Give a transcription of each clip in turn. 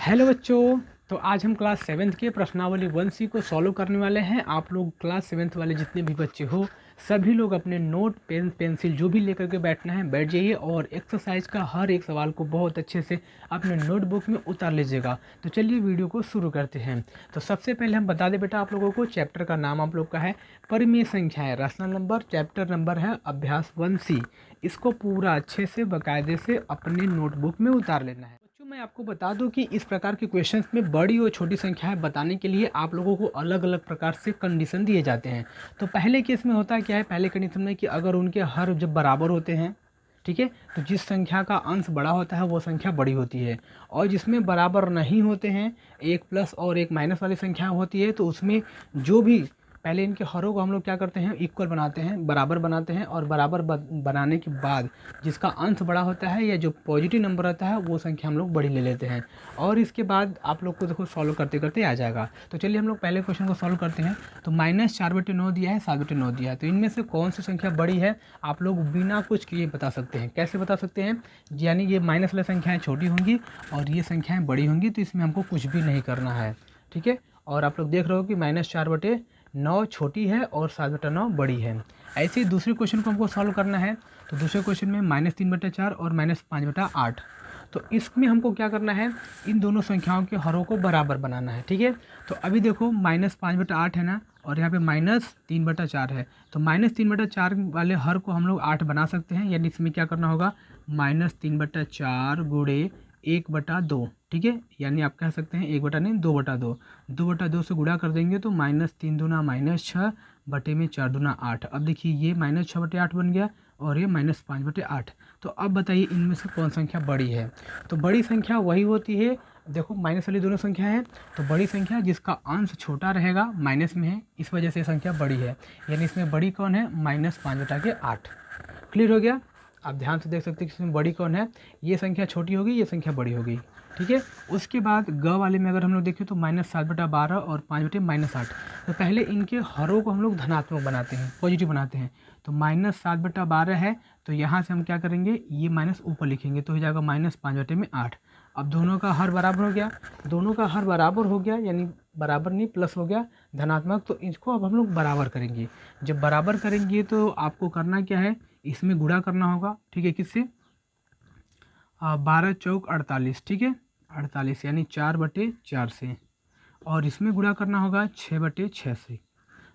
Hello बच्चों। तो आज हम क्लास सेवेंथ के प्रश्नावली 1C को सॉल्व करने वाले हैं। आप लोग क्लास सेवेंथ वाले जितने भी बच्चे हो सभी लोग अपने नोट पेन पेंसिल जो भी लेकर के बैठना है बैठ जाइए और एक्सरसाइज का हर एक सवाल को बहुत अच्छे से अपने नोटबुक में उतार लीजिएगा। तो चलिए वीडियो को शुरू करते हैं। तो सबसे पहले हम बता दें बेटा आप लोगों को चैप्टर का नाम आप लोग का है परिमेय संख्याएं, राशनल नंबर, चैप्टर नंबर है अभ्यास 1C। इसको पूरा अच्छे से बाकायदे से अपने नोटबुक में उतार लेना है। बच्चों मैं आपको बता दूं कि इस प्रकार के क्वेश्चंस में बड़ी और छोटी संख्याएं बताने के लिए आप लोगों को अलग अलग प्रकार से कंडीशन दिए जाते हैं। तो पहले केस में होता है क्या है, पहले कंडीशन में कि अगर उनके हर जब बराबर होते हैं, ठीक है, तो जिस संख्या का अंश बड़ा होता है वो संख्या बड़ी होती है। और जिसमें बराबर नहीं होते हैं, एक प्लस और एक माइनस वाली संख्या होती है, तो उसमें जो भी पहले इनके हरों को हम लोग क्या करते हैं, इक्वल बनाते हैं, बराबर बनाते हैं। और बराबर बनाने के बाद जिसका अंश बड़ा होता है या जो पॉजिटिव नंबर होता है वो संख्या हम लोग बड़ी ले लेते हैं। और इसके बाद आप लोग को देखो सॉल्व करते करते आ जाएगा। तो चलिए हम लोग पहले क्वेश्चन को सॉल्व करते हैं। तो -4/9 दिया है, 7/9 दिया है, तो इनमें से कौन सी संख्या बड़ी है आप लोग बिना कुछ किए बता सकते हैं। कैसे बता सकते हैं, यानी ये माइनस वाली संख्याएँ छोटी होंगी और ये संख्याएँ बड़ी होंगी, तो इसमें हमको कुछ भी नहीं करना है, ठीक है। और आप लोग देख रहे हो कि -4/9 छोटी है और 7/9 बड़ी है। ऐसे ही दूसरे क्वेश्चन को हमको सॉल्व करना है। तो दूसरे क्वेश्चन में -3/4 और -5/8। तो इसमें हमको क्या करना है, इन दोनों संख्याओं के हरों को बराबर बनाना है, ठीक है। तो अभी देखो -5/8 है ना, और यहाँ पे -3/4 है। तो -3/4 वाले हर को हम लोग 8 बना सकते हैं। यानी इसमें क्या करना होगा, -3/4 गुणे 1/2, ठीक है। यानी आप कह सकते हैं 1 नहीं 2/2, 2/2 से गुणा कर देंगे तो -3 दूना -6 बटे में 4 दूना 8। अब देखिए ये -6/8 बन गया और ये -5/8। तो अब बताइए इनमें से कौन संख्या बड़ी है। तो बड़ी संख्या वही होती है, देखो माइनस वाली दोनों संख्या है, तो बड़ी संख्या जिसका अंश छोटा रहेगा, माइनस में है, इस वजह से संख्या बड़ी है। यानी इसमें बड़ी कौन है, -5/8। क्लियर हो गया। आप ध्यान से देख सकते हैं कि इसमें बड़ी कौन है, ये संख्या छोटी होगी, ये संख्या बड़ी होगी, ठीक है। उसके बाद ग वाले में अगर हम लोग देखें तो -7/12 और 5/-8। तो पहले इनके हरों को हम लोग धनात्मक बनाते हैं, पॉजिटिव बनाते हैं। तो -7/12 है, तो यहाँ से हम क्या करेंगे, ये माइनस ऊपर लिखेंगे तो हो जाएगा -5/8। अब दोनों का हर बराबर हो गया, दोनों का हर बराबर हो गया, यानी बराबर नहीं प्लस हो गया धनात्मक। तो इसको अब हम लोग बराबर करेंगे। जब बराबर करेंगे तो आपको करना क्या है, इसमें गुणा करना होगा, ठीक है। किससे, 12 चौक 48, ठीक है, 48 यानी 4/4 से। और इसमें गुणा करना होगा 6/6 से।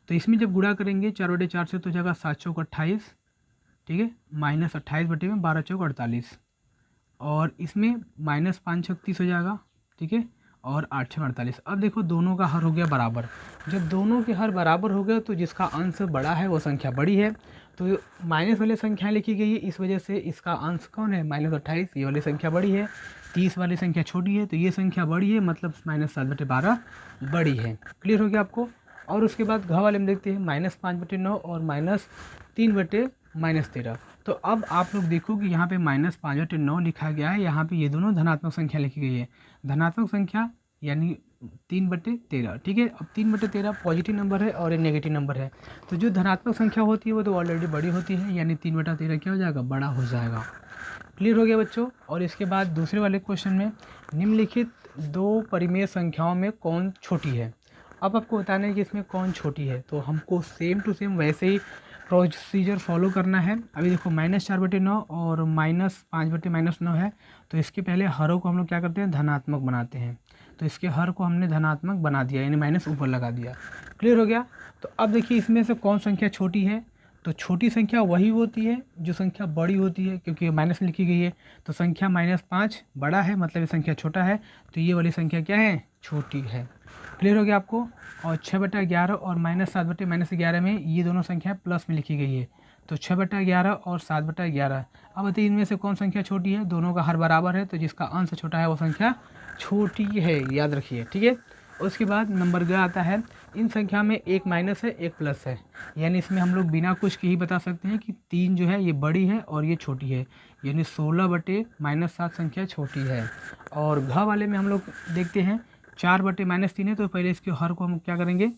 तो इसमें जब गुणा करेंगे 4/4 से तो हो जाएगा 7 चौक 28, ठीक है, -28 बटे में 12 चौक 48। और इसमें -5 छक 30 हो जाएगा, ठीक है, और 8 छक 48। अब देखो दोनों का हर हो गया बराबर। जब दोनों के हर बराबर हो गए तो जिसका अंश बड़ा है वो संख्या बड़ी है। तो माइनस वाली संख्या लिखी गई है, इस वजह से इसका अंश कौन है, -28, ये वाली संख्या बड़ी है। 30 वाली संख्या छोटी है, तो ये संख्या बड़ी है, मतलब -7/12 बड़ी है। क्लियर हो गया आपको। और उसके बाद घ वाले में देखते हैं -5/9 और -3/-13। तो अब आप लोग देखो कि यहाँ पे -5/9 लिखा गया है, यहाँ पे ये दोनों धनात्मक संख्या लिखी गई है। धनात्मक संख्या यानी 3/13, ठीक है। अब 3/13 पॉजिटिव नंबर है और ये नेगेटिव नंबर है। तो जो धनात्मक संख्या होती है वो तो ऑलरेडी बड़ी होती है, यानी 3/13 क्या हो जाएगा, बड़ा हो जाएगा। क्लियर हो गया बच्चों। और इसके बाद दूसरे वाले क्वेश्चन में निम्नलिखित दो परिमेय संख्याओं में कौन छोटी है। अब आपको बताना है कि इसमें कौन छोटी है, तो हमको सेम टू सेम वैसे ही प्रोसीजर फॉलो करना है। अभी देखो -4/9 और -5/-9 है, तो इसके पहले हरों को हम लोग क्या करते हैं, धनात्मक बनाते हैं। तो इसके हर को हमने धनात्मक बना दिया, यानी माइनस ऊपर लगा दिया। क्लियर हो गया। तो अब देखिए इसमें से कौन संख्या छोटी है। तो छोटी संख्या वही होती है जो संख्या बड़ी होती है, क्योंकि माइनस लिखी गई है। तो संख्या -5 बड़ा है, मतलब ये संख्या छोटा है, तो ये वाली संख्या क्या है, छोटी है। क्लियर हो गया आपको। और 6/11 और -7/-11 में ये दोनों संख्या प्लस में लिखी गई है। तो 6/11 और 7/11। अब बताइए इनमें से कौन संख्या छोटी है, दोनों का हर बराबर है, तो जिसका अंश छोटा है वो संख्या छोटी है, याद रखिए, ठीक है। उसके बाद नंबर ग आता है, इन संख्या में एक माइनस है एक प्लस है, यानी इसमें हम लोग बिना कुछ के ही बता सकते हैं कि 3 जो है ये बड़ी है और ये छोटी है, यानी 16/-7 संख्या छोटी है। और घ वाले में हम लोग देखते हैं 4/-3 है, तो पहले इसके हर को हम क्या करेंगे,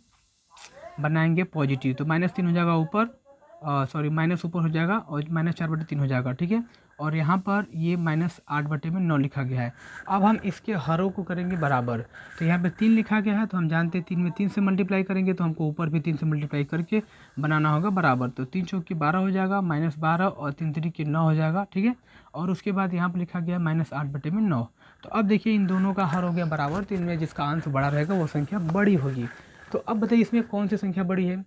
बनाएंगे पॉजिटिव। तो -3 हो जाएगा ऊपर, सॉरी माइनस ऊपर हो जाएगा और -4/3 हो जाएगा, ठीक है। और यहाँ पर ये -8/9 लिखा गया है। अब हम इसके हरों को करेंगे बराबर। तो यहाँ पे 3 लिखा गया है, तो हम जानते हैं 3 में 3 से मल्टीप्लाई करेंगे तो हमको ऊपर भी 3 से मल्टीप्लाई करके बनाना होगा बराबर। तो 3 चौके 12 हो जाएगा, -12 और 3 3 9 हो जाएगा, ठीक है। और उसके बाद यहाँ पर लिखा गया -8/9। तो अब देखिए इन दोनों का हर हो गया बराबर, तो इनमें जिसका अंश बड़ा रहेगा वो संख्या बड़ी होगी। तो अब बताइए इसमें कौन सी संख्या बड़ी है,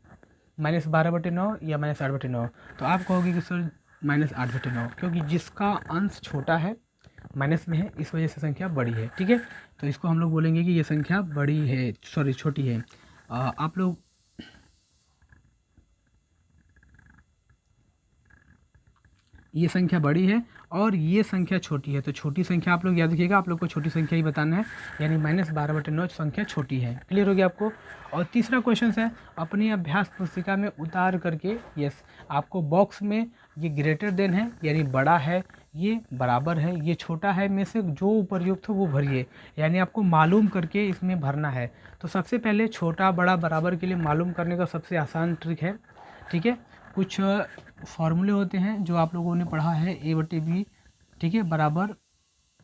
-12/9 या -8/9। तो आप कहोगे कि सर -8/9, क्योंकि जिसका अंश छोटा है माइनस में है इस वजह से संख्या बड़ी है, ठीक है। तो इसको हम लोग बोलेंगे कि ये संख्या बड़ी है, सॉरी छोटी है। आप लोग ये संख्या बड़ी है और ये संख्या छोटी है, तो छोटी संख्या आप लोग याद रखिएगा, आप लोग को छोटी संख्या ही बताना है, यानी -12/9 संख्या छोटी है। क्लियर हो गया आपको। और तीसरा क्वेश्चन है, अपनी अभ्यास पुस्तिका में उतार करके, यस आपको बॉक्स में ये ग्रेटर देन है यानी बड़ा है, ये बराबर है, ये छोटा है, में से जो उपयुक्त हो वो भरिए, यानी आपको मालूम करके इसमें भरना है। तो सबसे पहले छोटा बड़ा बराबर के लिए मालूम करने का सबसे आसान ट्रिक है, ठीक है। कुछ फार्मूले होते हैं जो आप लोगों ने पढ़ा है, A/B, ठीक है, बराबर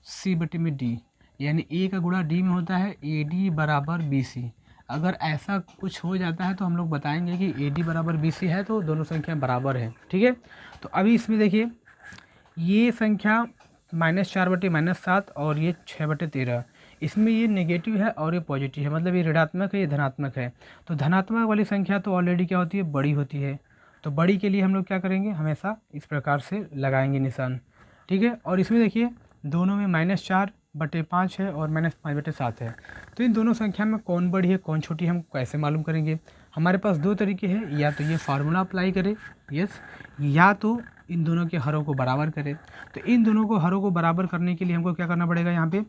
C/D, यानी A का गुणा D में होता है, AD बराबर BC। अगर ऐसा कुछ हो जाता है तो हम लोग बताएंगे कि AD बराबर BC है तो दोनों संख्या बराबर है, ठीक है। तो अभी इसमें देखिए ये संख्या -4/-7 और ये 6/13, इसमें ये नेगेटिव है और ये पॉजिटिव है, मतलब ये ऋणात्मक है, ये धनात्मक है। तो धनात्मक वाली संख्या तो ऑलरेडी क्या होती है, बड़ी होती है। तो बड़ी के लिए हम लोग क्या करेंगे, हमेशा इस प्रकार से लगाएंगे निशान, ठीक है। और इसमें देखिए दोनों में -4/5 है और -5/7 है। तो इन दोनों संख्या में कौन बड़ी है कौन छोटी है हम कैसे मालूम करेंगे। हमारे पास दो तरीके हैं, या तो ये फार्मूला अप्लाई करें, यस, या तो इन दोनों के हरों को बराबर करें। तो इन दोनों को हरों को बराबर करने के लिए हमको क्या करना पड़ेगा, यहाँ पे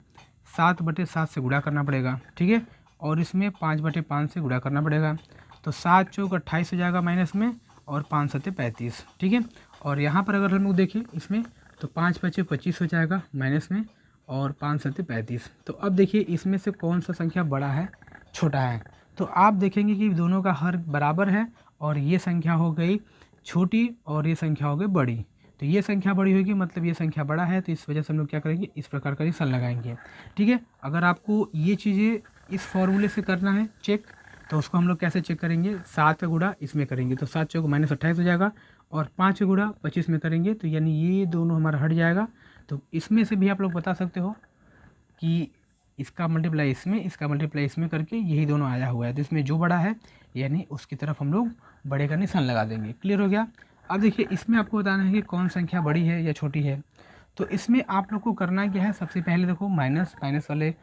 7/7 से गुणा करना पड़ेगा, ठीक है। और इसमें 5/5 से गुणा करना पड़ेगा। तो 7 चौक 28 हो जाएगा माइनस में, और 5 7 35, ठीक है। और यहाँ पर अगर हम लोग देखें इसमें तो 5 5 25 हो जाएगा माइनस में, और 5 7 35। तो अब देखिए इसमें से कौन सा संख्या बड़ा है छोटा है। तो आप देखेंगे कि दोनों का हर बराबर है, और ये संख्या हो गई छोटी और ये संख्या हो गई बड़ी। तो ये संख्या बड़ी होगी मतलब ये संख्या बड़ा है, तो इस वजह से हम लोग क्या करेंगे, इस प्रकार का निशान लगाएंगे, ठीक है। अगर आपको ये चीज़ें इस फॉर्मूले से करना है चेक, तो उसको हम लोग कैसे चेक करेंगे, 7 का गुणा इसमें करेंगे तो 7 चौक -28 हो जाएगा, और 5 का गुणा 25 में करेंगे तो यानी ये दोनों हमारा हट जाएगा। तो इसमें से भी आप लोग बता सकते हो कि इसका मल्टीप्लाई इसमें, इसका मल्टीप्लाई इसमें करके यही दोनों आया हुआ है, तो इसमें जो बड़ा है यानी उसकी तरफ हम लोग बड़े का निशान लगा देंगे। क्लियर हो गया। अब देखिए इसमें आपको बताना है कि कौन संख्या बड़ी है या छोटी है। तो इसमें आप लोग को करना क्या है, सबसे पहले देखो माइनस वाले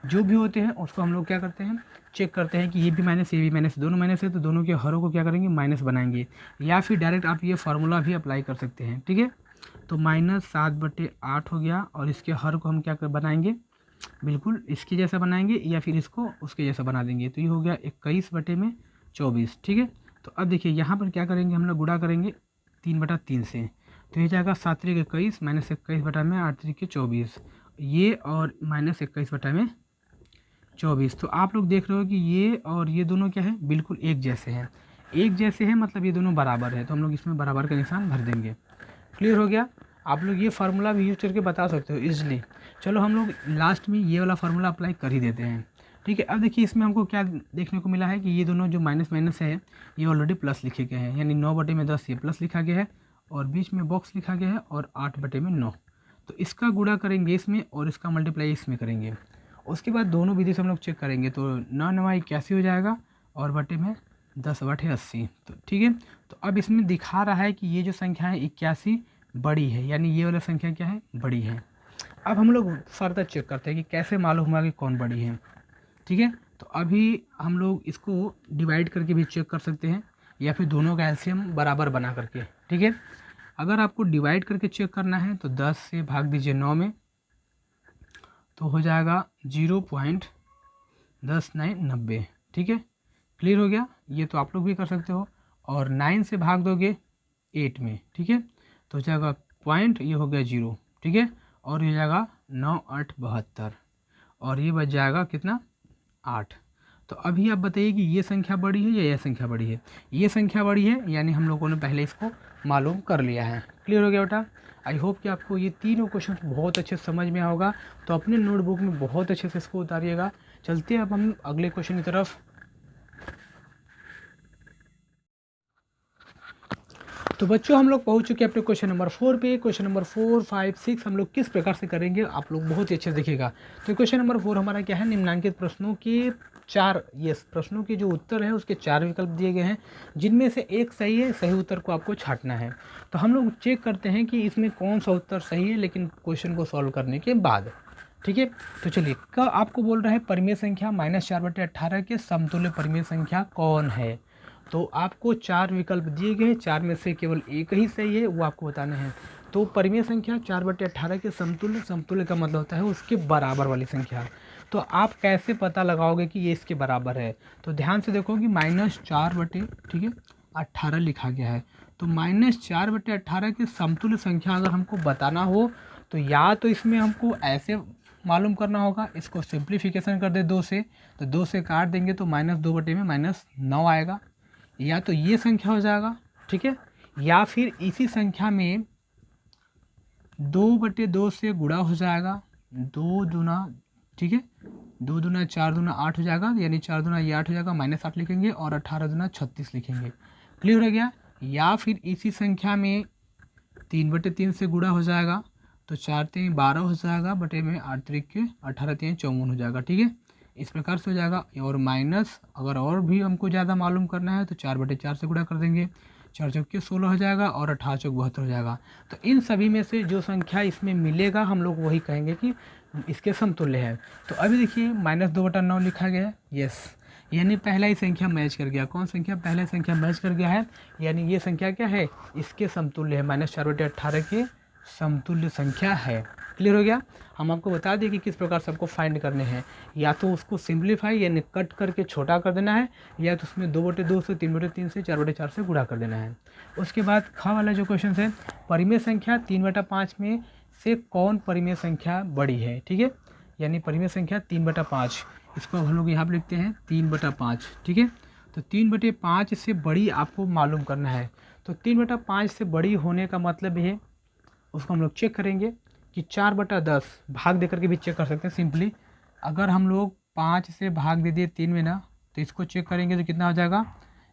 जो भी होते हैं उसको हम लोग क्या करते हैं, चेक करते हैं कि ये भी माइनस ये भी माइनस, दोनों माइनस है तो दोनों के हरों को क्या करेंगे, माइनस बनाएंगे, या फिर डायरेक्ट आप ये फार्मूला भी अप्लाई कर सकते हैं, ठीक है। तो -7/8 हो गया, और इसके हर को हम क्या कर बनाएंगे, बिल्कुल इसके जैसा बनाएंगे, या फिर इसको उसके जैसा बना देंगे। तो ये हो गया 21/24, ठीक है। तो अब देखिए यहाँ पर क्या करेंगे, हम लोग गुणा करेंगे 3/3 से, तो ये जाएगा 7 3 21 -21/8 3 24, ये और -21/24। तो आप लोग देख रहे हो कि ये और ये दोनों क्या है, बिल्कुल एक जैसे हैं, एक जैसे हैं मतलब ये दोनों बराबर है, तो हम लोग इसमें बराबर का निशान भर देंगे। क्लियर हो गया। आप लोग ये फार्मूला भी यूज करके बता सकते हो इजली। चलो हम लोग लास्ट में ये वाला फार्मूला अप्लाई कर ही देते हैं, ठीक है। अब देखिए इसमें हमको क्या देखने को मिला है कि ये दोनों जो माइनस माइनस है ये ऑलरेडी प्लस लिखे गए हैं, यानी 9/10 ये प्लस लिखा गया है, और बीच में बॉक्स लिखा गया है, और 8/9। तो इसका गुणा करेंगे इसमें, और इसका मल्टीप्लाई इसमें करेंगे। उसके बाद दोनों विधि से हम लोग चेक करेंगे, तो 9 9 81 हो जाएगा, और बटे में 10/80, तो ठीक है। तो अब इसमें दिखा रहा है कि ये जो संख्या है 81 बड़ी है, यानी ये वाला संख्या क्या है, बड़ी है। अब हम लोग फर्दर चेक करते हैं कि कैसे मालूम हुआ कि कौन बड़ी है, ठीक है। तो अभी हम लोग इसको डिवाइड करके भी चेक कर सकते हैं, या फिर दोनों का एलसीएम बराबर बना करके, ठीक है। अगर आपको डिवाइड करके चेक करना है तो 10 से भाग दीजिए 9 में, तो हो जाएगा 0.10990, ठीक है। क्लियर हो गया। ये तो आप लोग भी कर सकते हो। और 9 से भाग दोगे 8 में, ठीक है, तो हो जाएगा पॉइंट, ये हो गया 0, ठीक है। और ये जाएगा 9 8 72, और ये बच जाएगा कितना, 8। तो अभी आप बताइए कि ये संख्या बड़ी है या यह संख्या बड़ी है। ये संख्या बड़ी है, यानी हम लोगों ने पहले इसको मालूम कर लिया है। क्लियर हो गया बेटा। आई होप कि आपको ये तीनों क्वेश्चन बहुत अच्छे समझ में होगा, तो अपने नोटबुक में बहुत अच्छे से इसको उतारिएगा। चलते हैं अब हम अगले क्वेश्चन की तरफ। तो बच्चों हम लोग पहुंच चुके हैं अपने क्वेश्चन नंबर 4 पे। क्वेश्चन नंबर 4, 5, 6 हम लोग किस प्रकार से करेंगे आप लोग बहुत ही अच्छे से देखिएगा। तो क्वेश्चन नंबर 4 हमारा क्या है, निम्नांकित प्रश्नों के प्रश्नों के जो उत्तर है उसके 4 विकल्प दिए गए हैं, जिनमें से एक सही है। सही उत्तर को आपको छांटना है। तो हम लोग चेक करते हैं कि इसमें कौन सा उत्तर सही है, लेकिन क्वेश्चन को सॉल्व करने के बाद, ठीक है। तो चलिए, आपको बोल रहा है परिमेय संख्या -4/18 के समतुल्य परिमेय संख्या कौन है। तो आपको 4 विकल्प दिए गए हैं, 4 में से केवल एक ही सही है, वो आपको बताना है। तो परिमेय संख्या 4/18 के समतुल्य, समतुल्य का मतलब होता है उसके बराबर वाली संख्या। तो आप कैसे पता लगाओगे कि ये इसके बराबर है। तो ध्यान से देखो कि -4/18 लिखा गया है। तो -4/18 के समतुल्य संख्या अगर हमको बताना हो तो या तो इसमें हमको ऐसे मालूम करना होगा, इसको सिंप्लीफिकेशन कर दे 2 से, तो 2 से काट देंगे तो -2 में -9 आएगा। या तो ये संख्या हो जाएगा, ठीक है। या फिर इसी संख्या में 2/2 से गुणा हो जाएगा, 2 दूना, ठीक है, 2 दूना 4 दूना 8 हो जाएगा, यानी 4 दूना ये 8 हो जाएगा, -8 लिखेंगे और 18 दूना 36 लिखेंगे। क्लियर हो गया। या फिर इसी संख्या में 3/3 से गुणा हो जाएगा, तो 4 3 12 हो जाएगा, बटे में 8 3 के 18 3 54 हो जाएगा, ठीक है। इस प्रकार से हो जाएगा। और माइनस अगर और भी हमको ज़्यादा मालूम करना है तो 4/4 से गुणा कर देंगे, 4 चौके 16 हो जाएगा और 18 चौक 72 हो जाएगा। तो इन सभी में से जो संख्या इसमें मिलेगा हम लोग वही कहेंगे कि इसके समतुल्य है। तो अभी देखिए -2/9 लिखा गया है, यस, यानी पहला ही संख्या मैच कर गया। कौन संख्या? पहला संख्या मैच कर गया है, यानी ये संख्या क्या है, इसके समतुल्य है, -4/18 के समतुल्य संख्या है। क्लियर हो गया। हम आपको बता दें कि किस प्रकार से आपको फाइंड करने हैं। या तो उसको सिंप्लीफाई यानी कट करके छोटा कर देना है, या तो उसमें 2/2 से, 3/3 से, 4/4 से गुणा कर देना है। उसके बाद ख वाला जो क्वेश्चन है, परिमेय संख्या 3/5 में से कौन परिमेय संख्या बड़ी है, ठीक है। यानी परिमेय संख्या 3/5, इसको हम लोग यहाँ पर लिखते हैं 3/5, ठीक है। तो 3/5 से बड़ी आपको मालूम करना है। तो 3/5 से बड़ी होने का मतलब ये, उसको हम लोग चेक करेंगे कि 4/10 भाग दे करके भी चेक कर सकते हैं सिंपली। अगर हम लोग 5 से भाग दे दिए 3 में ना, तो इसको चेक करेंगे तो कितना हो जाएगा,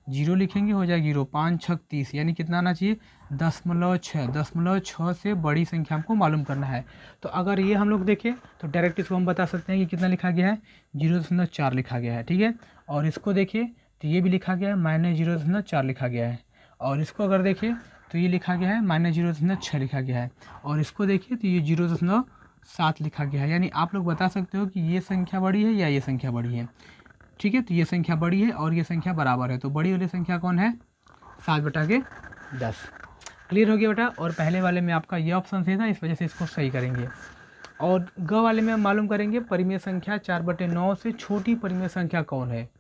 0 लिखेंगे, हो जाएगा 0, 5 6 30, यानी कितना आना चाहिए 0.6। 0.6 से बड़ी संख्या हमको मालूम करना है। तो अगर ये हम लोग देखें तो डायरेक्ट इसको हम बता सकते हैं कि कितना लिखा गया है, 0.4 लिखा गया है, ठीक है। और इसको देखिए तो ये भी लिखा गया है, -0.4 लिखा गया है। और इसको अगर देखें तो ये लिखा गया है -0.6 लिखा गया है। और इसको देखिए तो ये 0.7 लिखा गया है। यानी आप लोग बता सकते हो कि ये संख्या बड़ी है या ये संख्या बड़ी है, ठीक है। तो ये संख्या बड़ी है और ये संख्या बराबर है। तो बड़ी वाली संख्या कौन है, 7/10। क्लियर हो गया बेटा। और पहले वाले में आपका ये ऑप्शन सही था, इस वजह से इसको सही करेंगे। और ग वाले में हम मालूम करेंगे परिमेय संख्या 4/9 से छोटी परिमेय संख्या कौन है।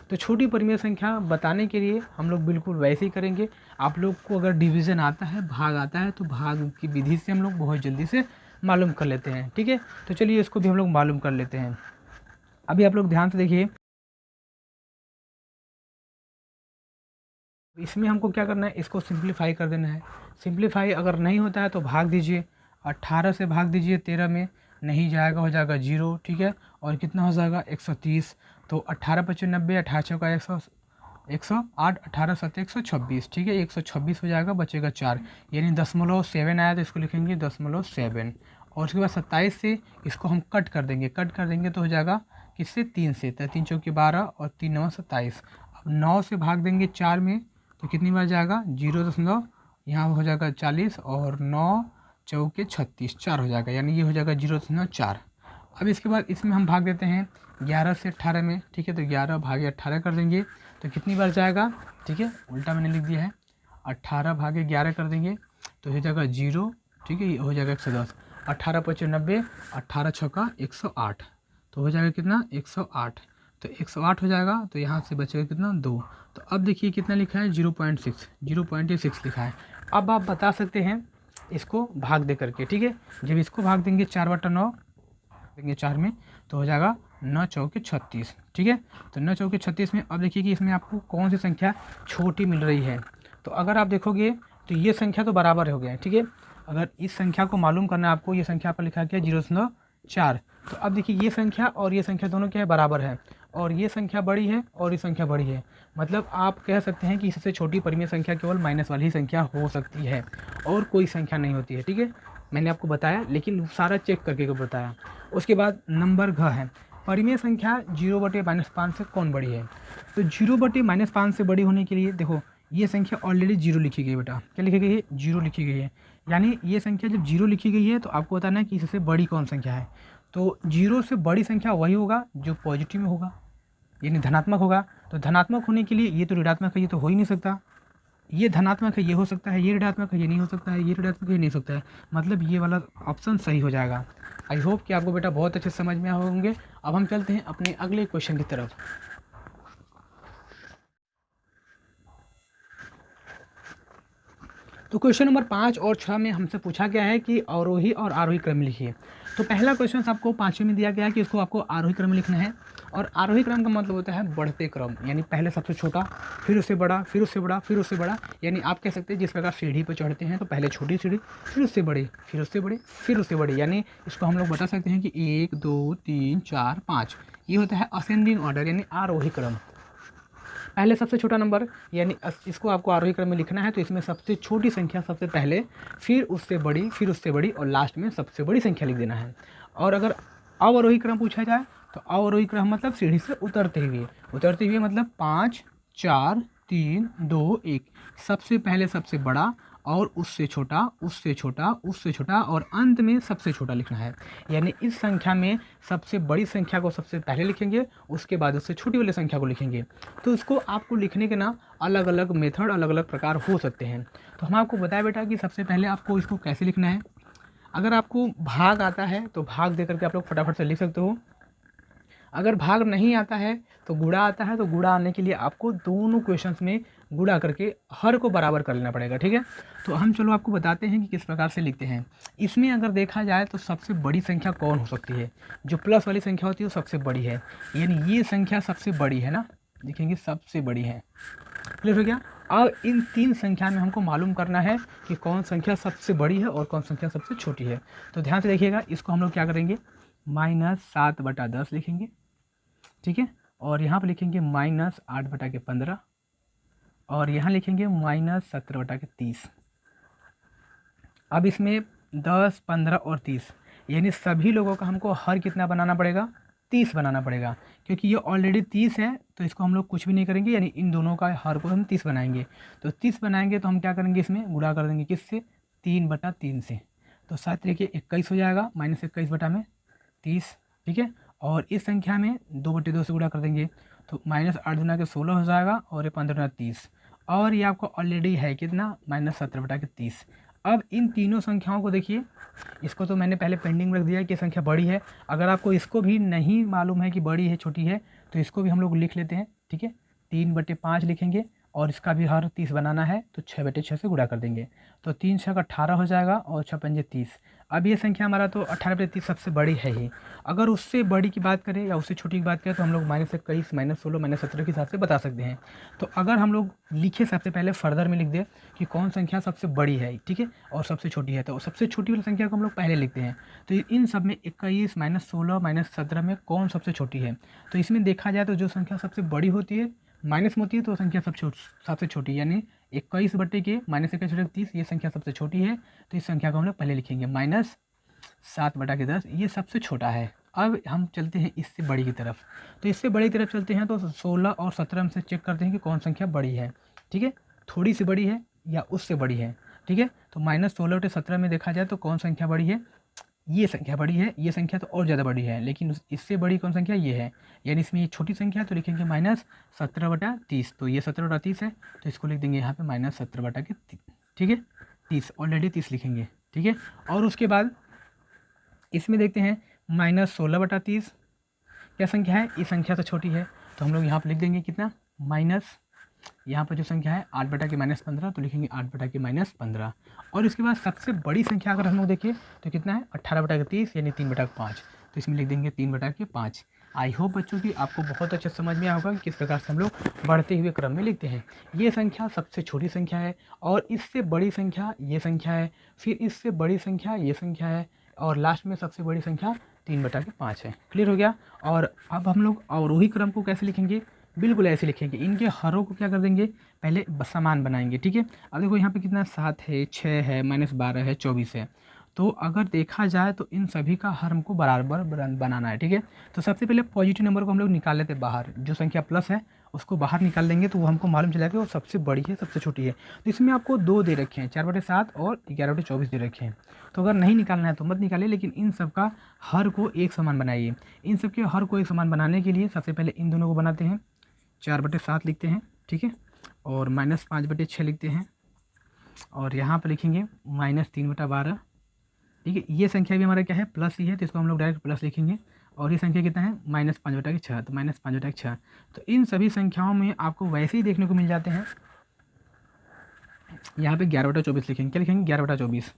तो छोटी परिमेय संख्या बताने के लिए हम लोग बिल्कुल वैसे ही करेंगे। आप लोग को अगर डिवीज़न आता है, भाग आता है, तो भाग की विधि से हम लोग बहुत जल्दी से मालूम कर लेते हैं, ठीक है। तो चलिए इसको भी हम लोग मालूम कर लेते हैं। अभी आप लोग ध्यान से देखिए, इसमें हमको क्या करना है, इसको सिंप्लीफाई कर देना है। सिंप्लीफाई अगर नहीं होता है तो भाग दीजिए, 18 से भाग दीजिए 13 में, नहीं जाएगा, हो जाएगा 0, ठीक है। और कितना हो जाएगा 130। तो 18×5 = 90, 18 का 108, 18 7 126, ठीक है, 126 हो जाएगा, बचेगा 4, यानी 0.7 आया तो इसको लिखेंगे 0.7। और उसके बाद 27 से इसको हम कट कर देंगे, तो हो जाएगा किससे, 3 से, तो 3 चौके 12 और 3 9 27। अब 9 से भाग देंगे 4 में तो कितनी बार जाएगा, 0. यहाँ हो जाएगा 40 और 9 चौके 36, 4 हो जाएगा, यानी ये हो जाएगा 0.4। अब इसके बाद इसमें हम भाग देते हैं 11 से 18 में, ठीक है। तो 11 भागे 18 कर देंगे तो कितनी बार जाएगा, ठीक है, उल्टा मैंने लिख दिया है, 18 भागे 11 कर देंगे तो हो जाएगा 0, ठीक है, ये हो जाएगा 110। 18×5 = 90, 18 6 108, तो हो जाएगा कितना, 108। तो 108 हो जाएगा, तो यहाँ से बचेगा कितना, 2। तो अब देखिए कितना लिखा है, 0.6 लिखा है। अब आप बता सकते हैं इसको भाग दे करके, ठीक है। जब इसको भाग देंगे 4/9 देंगे 4 में तो हो जाएगा 9 चौके 36, ठीक है। तो 9 चौके 36 में अब देखिए कि इसमें आपको कौन सी संख्या छोटी मिल रही है। तो अगर आप देखोगे तो ये संख्या तो बराबर हो गया है, ठीक है। अगर इस संख्या को मालूम करना है आपको, ये संख्या पर लिखा गया 0.4। तो अब देखिए ये संख्या और ये संख्या दोनों क्या है, बराबर है, और ये संख्या बड़ी है और ये संख्या बड़ी है। मतलब आप कह सकते हैं कि इससे छोटी परिमेय संख्या केवल माइनस वाली ही संख्या हो सकती है और कोई संख्या नहीं होती है। ठीक है, मैंने आपको बताया, लेकिन सारा चेक करके को बताया। उसके बाद नंबर घ है, परिमेय संख्या 0/-5 से कौन बड़ी है। तो 0/-5 से बड़ी होने के लिए देखो, ये संख्या ऑलरेडी 0 लिखी गई है बेटा, क्या लिखी गई है, 0 लिखी गई है। यानी ये संख्या जब 0 लिखी गई है तो आपको बताना है कि इससे बड़ी कौन संख्या है। तो 0 से बड़ी संख्या वही होगा जो पॉजिटिव में होगा, यानी धनात्मक होगा। तो धनात्मक होने के लिए ये तो ऋणात्मक है, ये तो हो ही नहीं सकता। ये धनात्मक है, ये हो सकता है, ये ऋणात्मक है, ये नहीं हो सकता है, ये ऋणात्मक है, ये नहीं हो सकता है। मतलब ये वाला ऑप्शन सही हो जाएगा। आई होप कि आपको बेटा बहुत अच्छे समझ में आए होंगे। अब हम चलते हैं अपने अगले क्वेश्चन की तरफ। तो क्वेश्चन नंबर 5 और 6 में हमसे पूछा गया है कि अवरोही और आरोही क्रम लिखिए। तो पहला क्वेश्चन आपको 5वें में दिया गया है कि इसको आपको आरोही क्रम लिखना है। और आरोही क्रम का मतलब होता है बढ़ते क्रम, यानी पहले सबसे छोटा, फिर उससे बड़ा, फिर उससे बड़ा, फिर उससे बड़ा। यानी आप कह सकते हैं जिस प्रकार सीढ़ी पर चढ़ते हैं तो पहले छोटी सीढ़ी, फिर उससे बड़ी, फिर उससे बड़ी, फिर उससे बड़ी। यानी इसको हम लोग बता सकते हैं कि 1 2 3 4 5, ये होता है असेंडिंग ऑर्डर, यानी आरोही क्रम। पहले सबसे छोटा नंबर, यानी इसको आपको आरोही क्रम में लिखना है। तो इसमें सबसे छोटी संख्या सबसे पहले, फिर उससे बड़ी, फिर उससे बड़ी, और लास्ट में सबसे बड़ी संख्या लिख देना है। और अगर अवरोही क्रम पूछा जाए तो अवरोही क्रम मतलब सीढ़ी से उतरते हुए मतलब 5 4 3 2 1, सबसे पहले सबसे बड़ा और उससे छोटा, उससे छोटा, उससे छोटा, और अंत में सबसे छोटा लिखना है। यानी इस संख्या में सबसे बड़ी संख्या को सबसे पहले लिखेंगे, उसके बाद उससे छोटी वाली संख्या को लिखेंगे। तो इसको आपको लिखने के ना अलग अलग मेथड, अलग अलग प्रकार हो सकते हैं। तो हम आपको बताया बेटा कि सबसे पहले आपको इसको कैसे लिखना है। अगर आपको भाग आता है तो भाग दे करके आप लोग फटाफट से लिख सकते हो। अगर भाग नहीं आता है तो गुणा आता है, तो गुणा आने के लिए आपको दोनों क्वेश्चंस में गुणा करके हर को बराबर कर लेना पड़ेगा। ठीक है, तो हम चलो आपको बताते हैं कि किस प्रकार से लिखते हैं। इसमें अगर देखा जाए तो सबसे बड़ी संख्या कौन हो सकती है, जो प्लस वाली संख्या होती है वो सबसे बड़ी है, यानी ये संख्या सबसे बड़ी है ना, देखेंगे सबसे बड़ी है। क्लियर हो गया। अब इन तीन संख्या में हमको मालूम करना है कि कौन संख्या सबसे बड़ी है और कौन संख्या सबसे छोटी है। तो ध्यान से देखिएगा, इसको हम लोग क्या करेंगे, -7/10 लिखेंगे। ठीक है, और यहाँ पर लिखेंगे -8/15, और यहाँ लिखेंगे -17/30। अब इसमें 10 15 और 30, यानी सभी लोगों का हमको हर कितना बनाना पड़ेगा, 30 बनाना पड़ेगा। क्योंकि ये ऑलरेडी 30 है तो इसको हम लोग कुछ भी नहीं करेंगे, यानी इन दोनों का हर को हम 30 बनाएंगे। तो 30 बनाएंगे तो हम क्या करेंगे, इसमें गुणा कर देंगे, किससे, 3/3 से। तो 7 देखिए 21 हो जाएगा, -21/30। ठीक है, और इस संख्या में 2/2 से गुणा कर देंगे तो -8 दूना के 16 हो जाएगा, और ये 15 30, और ये आपको ऑलरेडी है कितना, -17/30। अब इन तीनों संख्याओं को देखिए, इसको तो मैंने पहले पेंडिंग में रख दिया कि संख्या बड़ी है। अगर आपको इसको भी नहीं मालूम है कि बड़ी है छोटी है तो इसको भी हम लोग लिख लेते हैं। ठीक है, 3/5 लिखेंगे, और इसका भी हर 30 बनाना है तो 6/6 से गुणा कर देंगे। तो 3 6 18 हो जाएगा, और 6 5 30। अब ये संख्या हमारा तो 18/30 सबसे बड़ी है ही। अगर उससे बड़ी की बात करें या उससे छोटी की बात करें तो हम लोग -21 -16 -17 के हिसाब से बता सकते हैं। तो अगर हम लोग लिखे सबसे पहले फर्दर में लिख दें कि कौन संख्या सबसे बड़ी है, ठीक है, और सबसे छोटी है, तो सबसे छोटी वाली संख्या को हम लोग पहले लिखते हैं। तो इन सब में 21 -16 -17 में कौन सबसे छोटी है। तो इसमें देखा जाए तो जो संख्या सबसे बड़ी होती है माइनस में होती है तो संख्या सबसे छोटी, यानी 21/-30 ये संख्या सबसे छोटी है। तो इस संख्या को हम लोग पहले लिखेंगे, -7/10 ये सबसे छोटा है। अब हम चलते हैं इससे बड़ी की तरफ। तो इससे बड़ी की तरफ चलते हैं तो 16 और 17 में से चेक करते हैं कि कौन संख्या बड़ी है। ठीक है, थोड़ी सी बड़ी है या उससे बड़ी है। ठीक है, तो -16/17 में देखा जाए तो कौन संख्या बड़ी है, ये संख्या बड़ी है। ये संख्या तो और ज़्यादा बड़ी है, लेकिन इससे बड़ी कौन संख्या ये है, यानी इसमें ये छोटी संख्या है तो लिखेंगे -17/30। तो ये 17/30 है तो इसको लिख देंगे यहाँ पे -17/30। ठीक है, 30 ऑलरेडी 30 लिखेंगे। ठीक है, और उसके बाद इसमें देखते हैं -16/30 क्या संख्या है, ये संख्या तो छोटी है तो हम लोग यहाँ पर लिख देंगे कितना, माइनस यहाँ पर जो संख्या है 8/-15 तो लिखेंगे 8/-15। और इसके बाद सबसे बड़ी संख्या अगर हम लोग देखिए तो कितना है 18/30 यानी 3/5। तो इसमें लिख देंगे 3/5। आई होप बच्चों की आपको बहुत अच्छा समझ में आया होगा कि किस प्रकार से हम लोग बढ़ते हुए क्रम में लिखते हैं। ये संख्या सबसे छोटी संख्या है और इससे बड़ी संख्या ये संख्या है, फिर इससे बड़ी संख्या ये संख्या है और लास्ट में सबसे बड़ी संख्या 3/5 है। क्लियर हो गया। और अब हम लोग अवरोही क्रम को कैसे लिखेंगे, बिल्कुल ऐसे लिखेंगे। इनके हरों को क्या कर देंगे, पहले समान बनाएंगे। ठीक है, अब देखो यहाँ पे कितना 7 है, 6 है, -12 है, 24 है। तो अगर देखा जाए तो इन सभी का हर हमको बराबर बनाना है। ठीक है, तो सबसे पहले पॉजिटिव नंबर को हम लोग निकाल लेते हैं बाहर, जो संख्या प्लस है उसको बाहर निकाल लेंगे तो वो हमको मालूम चला कि वो सबसे बड़ी है सबसे छोटी है। तो इसमें आपको 2 दे रखे हैं, 4/7 और 11/24 दे रखे हैं। तो अगर नहीं निकालना है तो मत निकालिए, लेकिन इन सब का हर को एक समान बनाइए। इन सब के हर को एक समान बनाने के लिए सबसे पहले इन दोनों को बनाते हैं, 4/7 लिखते हैं। ठीक है, और -5/6 लिखते हैं और यहाँ पर लिखेंगे -3/12। ठीक है, ये संख्या भी हमारा क्या है, प्लस ही है, तो इसको हम लोग डायरेक्ट प्लस लिखेंगे। और ये संख्या कितना है, -5/6, तो -5/6। तो इन सभी संख्याओं में आपको वैसे ही देखने को मिल जाते हैं। यहाँ पे 11/24 लिखेंगे, क्या लिखेंगे, 11/24।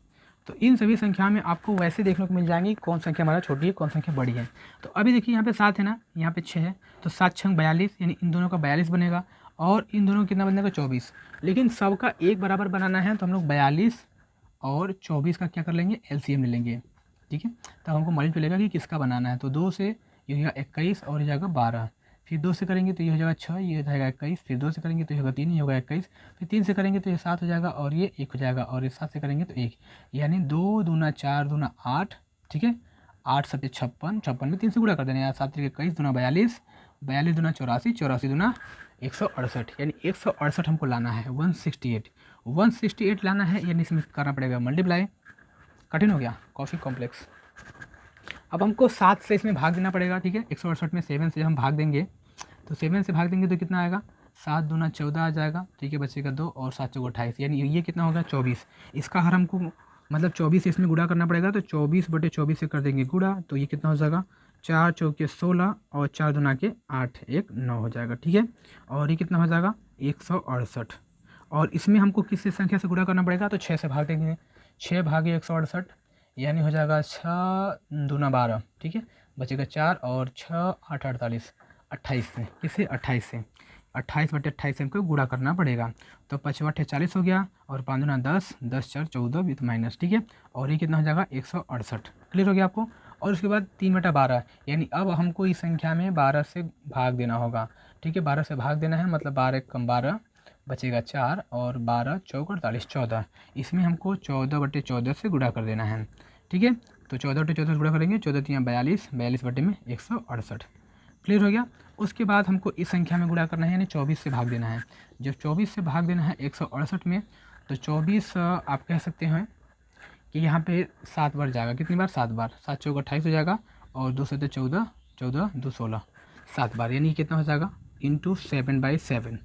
तो इन सभी संख्याओं में आपको वैसे देखने को मिल जाएंगी कौन संख्या हमारा छोटी है कौन संख्या बड़ी है। तो अभी देखिए यहाँ पे 7 है ना, यहाँ पे 6 है, तो 7×6 42, यानी इन दोनों का 42 बनेगा और इन दोनों का कितना बनेगा, 24। लेकिन सबका एक बराबर बनाना है तो हम लोग 42 और 24 का क्या कर लेंगे, एलसीएम ले लेंगे। ठीक है, तब हमको मालूम चलेगा कि किसका बनाना है। तो 2 से ये हो जाएगा 21 और ये जाएगा 12, फिर 2 से करेंगे तो ये हो जाएगा 6, ये हो जाएगा 21, फिर 2 से करेंगे तो ये होगा 3, ये होगा 21, फिर 3 से करेंगे तो ये 7 हो जाएगा और ये 1 हो जाएगा, और ये 7 से करेंगे तो 1, यानी 2 दूना 4 दूना 8। ठीक है, 8 7 56, 56 में 3 से गुणा कर देना यार, 7 21 दूना 42, 42 दूना 84, 84 दूना 168, यानी 168 हमको लाना है। 168 लाना है, यानी इसमें करना पड़ेगा मल्टीप्लाई। कठिन हो गया, कॉफ़ी कॉम्प्लेक्स। अब हमको 7 से इसमें भाग देना पड़ेगा। ठीक है, 168 में 7 से हम भाग देंगे तो 7 से भाग देंगे तो कितना आएगा, 7 दूना 14 आ जाएगा। ठीक है, बचेगा 2 और 7 चौक 28, यानी ये कितना होगा, 24। इसका हर हमको मतलब 24 से इसमें गुणा करना पड़ेगा, तो 24/24 से कर देंगे गुणा, तो ये कितना हो जाएगा, 4 चौके 16 और 4 दूना के 8, 1 9 हो जाएगा। ठीक है, और ये कितना हो जाएगा, 168। और इसमें हमको किस संख्या से गुणा करना पड़ेगा, तो 6 से भाग देंगे, 6 भागे 168, यानी हो जाएगा 6 दूना 12। ठीक है, बचेगा 4 और 6 8 48, 28 से, किससे, 28 से, 28/28 से हमको गुणा करना पड़ेगा। तो 5 40 हो गया और 5 दूना 10, 10 4 14 विथ माइनस। ठीक है, और ये कितना हो जाएगा, 168। क्लियर हो गया आपको। और उसके बाद 3/12, यानी अब हमको इस संख्या में 12 से भाग देना होगा। ठीक है, 12 से भाग देना है, मतलब 12 कम 12, बचेगा 4 और 12 चौक 48, 14। इसमें हमको 14/14 से गुणा कर देना है। ठीक है, तो 14/14 से गुणा करेंगे, 14 3 42, 42/168। क्लियर हो गया। उसके बाद हमको इस संख्या में गुणा करना है, यानी 24 से भाग देना है। जब 24 से भाग देना है 168 में, तो 24 आप कह सकते हैं कि यहाँ पे 7 बार जाएगा। कितनी बार, 7 बार, 7 चौक 28 हो जाएगा और 2 7 14, 14 2 16, 7 बार, यानी कितना हो जाएगा, इंटू 7/7।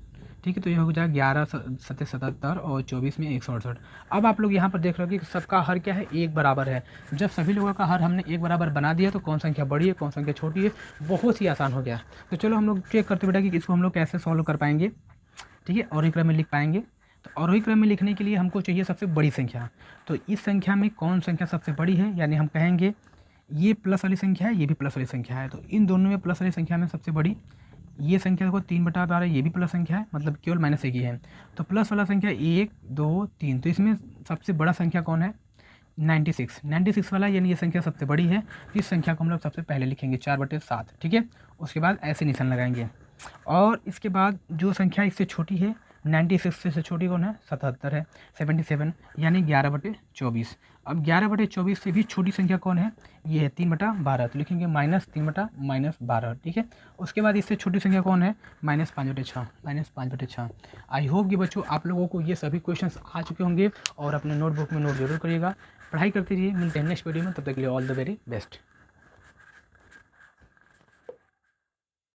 ठीक है, तो ये हो जाएगा 11 7 77 और 24 में 168। अब आप लोग यहाँ पर देख रहे हो कि सबका हर क्या है, एक बराबर है। जब सभी लोगों का हर हमने एक बराबर बना दिया तो कौन संख्या बड़ी है कौन संख्या छोटी है, बहुत ही आसान हो गया। तो चलो हम लोग चेक करते बेटा कि इसको हम लोग कैसे सॉल्व कर पाएंगे। ठीक है, और क्रम में लिख पाएंगे। तो अवरोही क्रम में लिखने के लिए हमको चाहिए सबसे बड़ी संख्या। तो इस संख्या में कौन संख्या सबसे बड़ी है, यानी हम कहेंगे ये प्लस वाली संख्या है, ये भी प्लस वाली संख्या है। तो इन दोनों में प्लस वाली संख्या में सबसे बड़ी ये संख्या को 3/12, ये भी प्लस संख्या है, मतलब केवल -1 ही है। तो प्लस वाला संख्या 1 2 3, तो इसमें सबसे बड़ा संख्या कौन है, 96 वाला, यानी ये संख्या सबसे बड़ी है। इस संख्या को हम लोग सबसे पहले लिखेंगे 4/7। ठीक है, उसके बाद ऐसे निशान लगाएंगे। और इसके बाद जो संख्या इससे छोटी है, 96 से छोटी कौन है, 77 है, 77, यानी 11/24। अब 11/24 से भी छोटी संख्या कौन है, ये है 3/12, तो लिखेंगे -3/12। ठीक है, उसके बाद इससे छोटी संख्या कौन है, -5/6। आई होप कि बच्चों आप लोगों को ये सभी क्वेश्चंस आ चुके होंगे और अपने नोटबुक में नोट जरूर करिएगा। पढ़ाई करते रहिए, मिलते हैं नेक्स्ट वीडियो में, तब तक के लिए ऑल द वेरी बेस्ट।